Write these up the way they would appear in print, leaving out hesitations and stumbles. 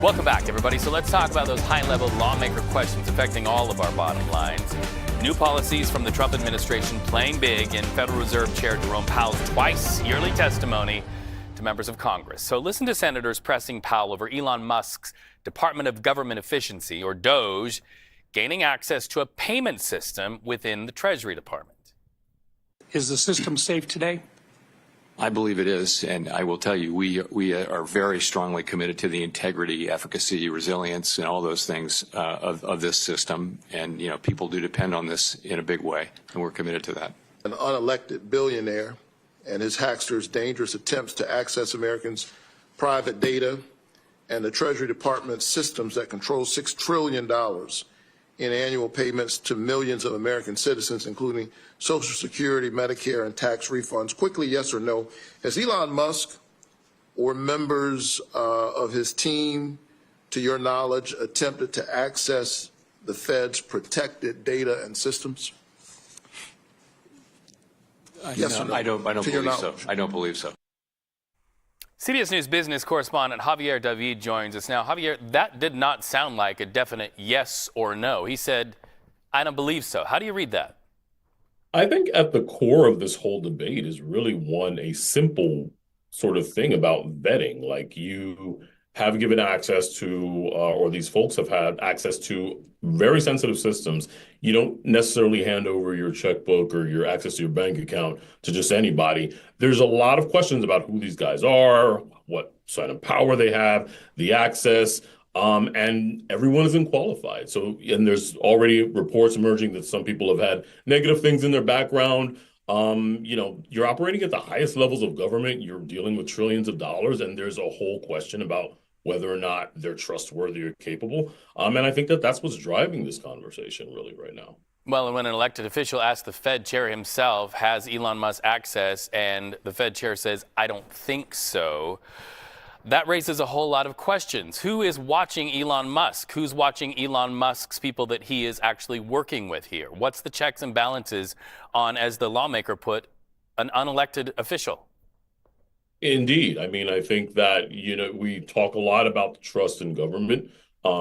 Welcome back, everybody. So let's talk about those high-level lawmaker questions affecting all of our bottom lines. New policies from the Trump administration playing big in Federal Reserve Chair Jerome Powell's twice-yearly testimony to members of Congress. So listen to senators pressing Powell over Elon Musk's Department of Government Efficiency, or DOGE, gaining access to a payment system within the Treasury Department. Is the system safe today? I believe it is, and I will tell you, we are very strongly committed to the integrity, efficacy, resilience, and all those things of this system. And, people do depend on this in a big way, and we're committed to that. An unelected billionaire and his hacksters' dangerous attempts to access Americans' private data and the Treasury Department's systems that control $6 trillion in annual payments to millions of American citizens, including Social Security, Medicare, and tax refunds. Quickly, yes or no, has Elon Musk or members of his team, to your knowledge, attempted to access the Fed's protected data and systems? Yes or no? I don't believe so. I don't believe so. CBS News business correspondent Javier David joins us now. Javier, that did not sound like a definite yes or no. He said, I don't believe so. How do you read that? I think at the core of this whole debate is really a simple sort of thing about vetting. Like, you have given access to, or these folks have had access to very sensitive systems. You don't necessarily hand over your checkbook or your access to your bank account to just anybody. There's a lot of questions about who these guys are, what sign of power they have, the access, and everyone isn't qualified. So, and there's already reports emerging that some people have had negative things in their background. You're operating at the highest levels of government. You're dealing with trillions of dollars, and there's a whole question about whether or not they're trustworthy or capable. And I think that that's what's driving this conversation really right now. Well, and when an elected official asked the Fed chair himself, has Elon Musk access, and the Fed chair says, I don't think so, that raises a whole lot of questions. Who is watching Elon Musk? Who's watching Elon Musk's people that he is actually working with here? What's the checks and balances on, as the lawmaker put, an unelected official? Indeed. I mean, I think that, we talk a lot about the trust in government,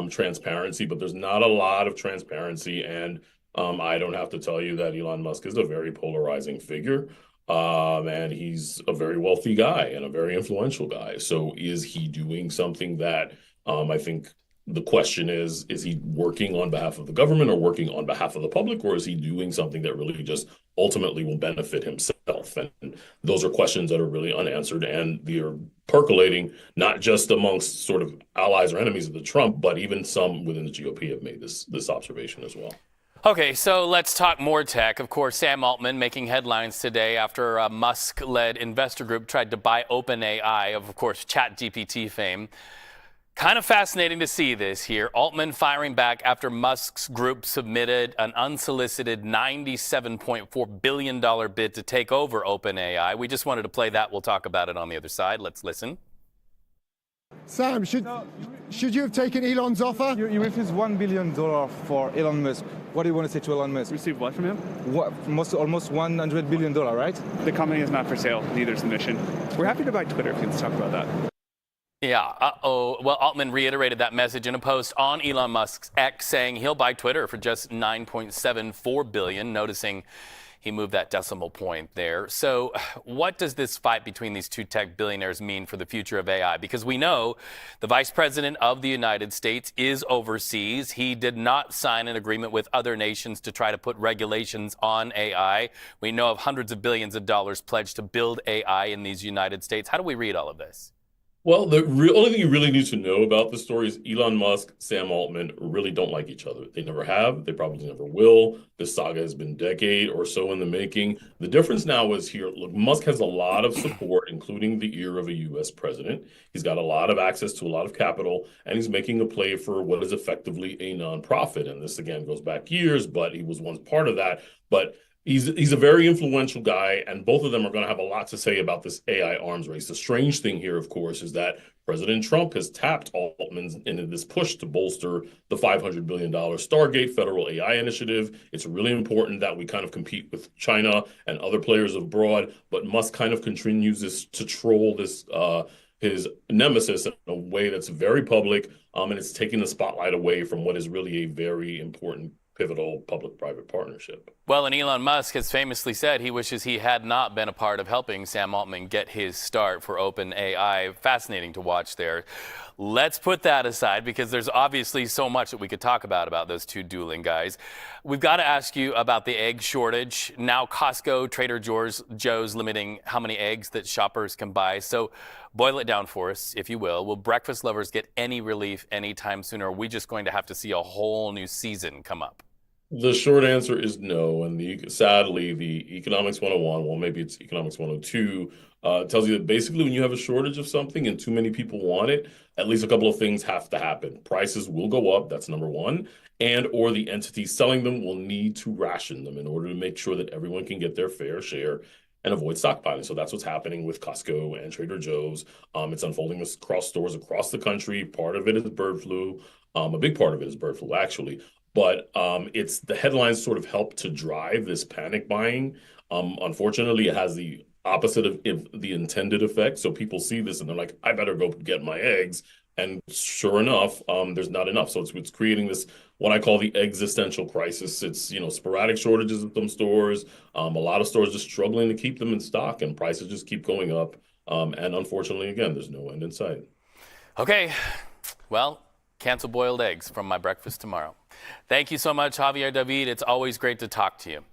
transparency, but there's not a lot of transparency. And I don't have to tell you that Elon Musk is a very polarizing figure. And he's a very wealthy guy and a very influential guy. So is he doing something that I think the question is he working on behalf of the government or working on behalf of the public, or is he doing something that really just ultimately will benefit himself? And those are questions that are really unanswered, and they're percolating not just amongst sort of allies or enemies of the Trump, but even some within the GOP have made this observation as well. Okay, so let's talk more tech. Of course, Sam Altman making headlines today after a Musk-led investor group tried to buy OpenAI, of course, ChatGPT fame. Kind of fascinating to see this here. Altman firing back after Musk's group submitted an unsolicited $97.4 billion bid to take over OpenAI. We just wanted to play that. We'll talk about it on the other side. Let's listen. Sam, should you have taken Elon's offer? You refused $1 billion for Elon Musk. What do you want to say to Elon Musk? Received what from him? Almost $100 billion, right? The company is not for sale. Neither is the mission. We're happy to buy Twitter if you want to talk about that. Yeah, Well, Altman reiterated that message in a post on Elon Musk's X, saying he'll buy Twitter for just $9.74 billion, noticing he moved that decimal point there. So what does this fight between these two tech billionaires mean for the future of AI? Because we know the vice president of the United States is overseas. He did not sign an agreement with other nations to try to put regulations on AI. We know of hundreds of billions of dollars pledged to build AI in these United States. How do we read all of this? Well, the only thing you really need to know about the story is Elon Musk, Sam Altman really don't like each other. They never have. They probably never will. This saga has been a decade or so in the making. The difference now is here. Look, Musk has a lot of support, including the ear of a U.S. president. He's got a lot of access to a lot of capital, and he's making a play for what is effectively a nonprofit. And this, again, goes back years, but he was once part of that. But he's a very influential guy, and both of them are going to have a lot to say about this AI arms race. The strange thing here, of course, is that President Trump has tapped Altman in this push to bolster the $500 billion Stargate federal AI initiative. It's really important that we kind of compete with China and other players abroad, but Musk kind of continues to troll this his nemesis in a way that's very public, and it's taking the spotlight away from what is really a very important, pivotal public-private partnership. Well, and Elon Musk has famously said he wishes he had not been a part of helping Sam Altman get his start for OpenAI. Fascinating to watch there. Let's put that aside because there's obviously so much that we could talk about those two dueling guys. We've got to ask you about the egg shortage. Now Costco, Trader Joe's limiting how many eggs that shoppers can buy. So boil it down for us, if you will. Will breakfast lovers get any relief anytime soon, or are we just going to have to see a whole new season come up? The short answer is no, and sadly, the Economics 101, well, maybe it's Economics 102, tells you that basically when you have a shortage of something and too many people want it, at least a couple of things have to happen. Prices will go up, that's number one, and or the entity selling them will need to ration them in order to make sure that everyone can get their fair share and avoid stockpiling. So that's what's happening with Costco and Trader Joe's. It's unfolding across stores across the country. Part of it is bird flu. A big part of it is bird flu, actually. But it's the headlines sort of help to drive this panic buying. Unfortunately, it has the opposite of the intended effect. So people see this and they're like, I better go get my eggs. And sure enough, there's not enough. So it's creating this, what I call the existential crisis. It's, sporadic shortages at some stores. A lot of stores just struggling to keep them in stock and prices just keep going up. And unfortunately, again, there's no end in sight. Okay, well, cancel boiled eggs from my breakfast tomorrow. Thank you so much, Javier David. It's always great to talk to you.